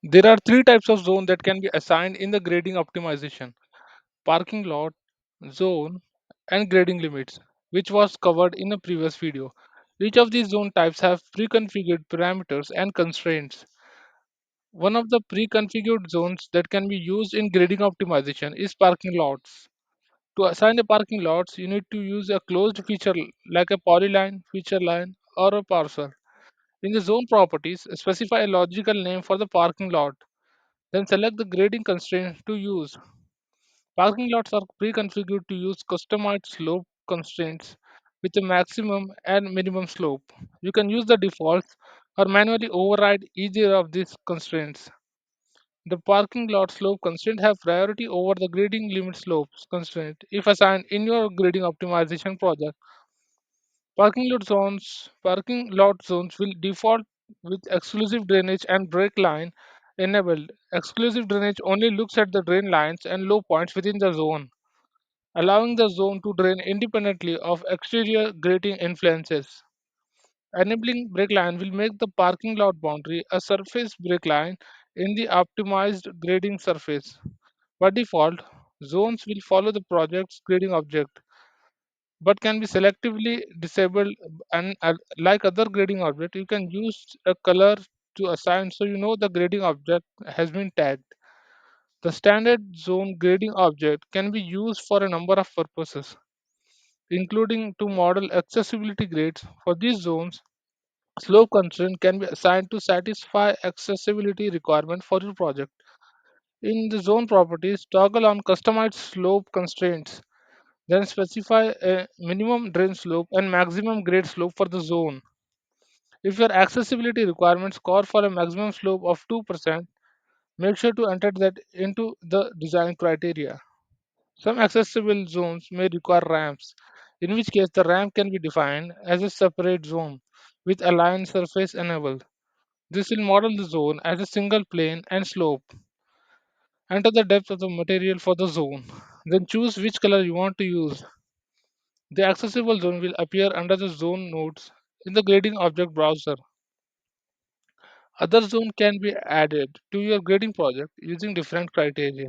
There are three types of zone that can be assigned in the grading optimization: parking lot, zone, and grading limits, which was covered in a previous video. Each of these zone types have pre-configured parameters and constraints. One of the pre-configured zones that can be used in grading optimization is parking lots. To assign the parking lots, you need to use a closed feature like a polyline, feature line, or a parcel. In the zone properties, specify a logical name for the parking lot. Then select the grading constraint to use. Parking lots are pre-configured to use customized slope constraints with a maximum and minimum slope. You can use the defaults or manually override either of these constraints. The parking lot slope constraint have priority over the grading limit slopes constraint if assigned in your grading optimization project. Parking lot zones will default with exclusive drainage and brake line enabled. Exclusive drainage only looks at the drain lines and low points within the zone, allowing the zone to drain independently of exterior grading influences. Enabling brake line will make the parking lot boundary a surface brake line in the optimized grading surface. By default, zones will follow the project's grading object but can be selectively disabled, and like other grading object you can use a color to assign so you know the grading object has been tagged. The standard zone grading object can be used for a number of purposes, including to model accessibility grades. For these zones, slope constraint can be assigned to satisfy accessibility requirement for your project. In the zone properties, toggle on customized slope constraints. Then specify a minimum drain slope and maximum grade slope for the zone. If your accessibility requirements call for a maximum slope of 2%, make sure to enter that into the design criteria. Some accessible zones may require ramps, in which case the ramp can be defined as a separate zone with aligned surface enabled. This will model the zone as a single plane and slope. Enter the depth of the material for the zone. Then choose which color you want to use. The accessible zone will appear under the zone nodes in the grading object browser. Other zone can be added to your grading project using different criteria.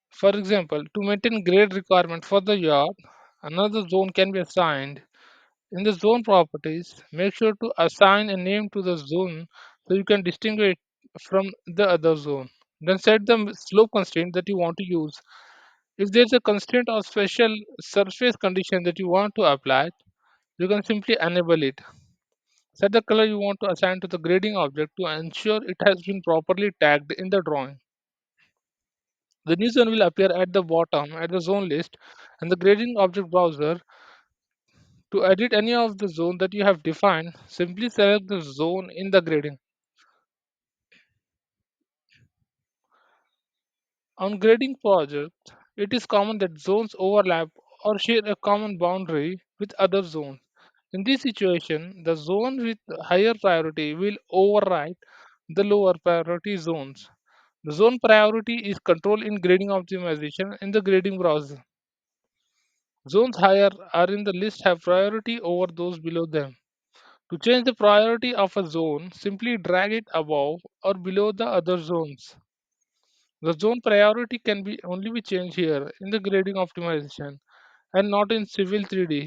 For example, to maintain grade requirement for the yard, another zone can be assigned. In the zone properties, make sure to assign a name to the zone so you can distinguish it from the other zone. Then set the slope constraint that you want to use. If there's a constraint or special surface condition that you want to apply, you can simply enable it. Set the color you want to assign to the grading object to ensure it has been properly tagged in the drawing. The new zone will appear at the bottom at the zone list and the grading object browser. To edit any of the zone that you have defined, simply select the zone in the grading. On grading projects, it is common that zones overlap or share a common boundary with other zones. In this situation, the zone with higher priority will override the lower priority zones. The zone priority is controlled in grading optimization in the grading browser. Zones higher are in the list have priority over those below them. To change the priority of a zone, simply drag it above or below the other zones. The zone priority can be only be changed here in the grading optimization and not in Civil 3D.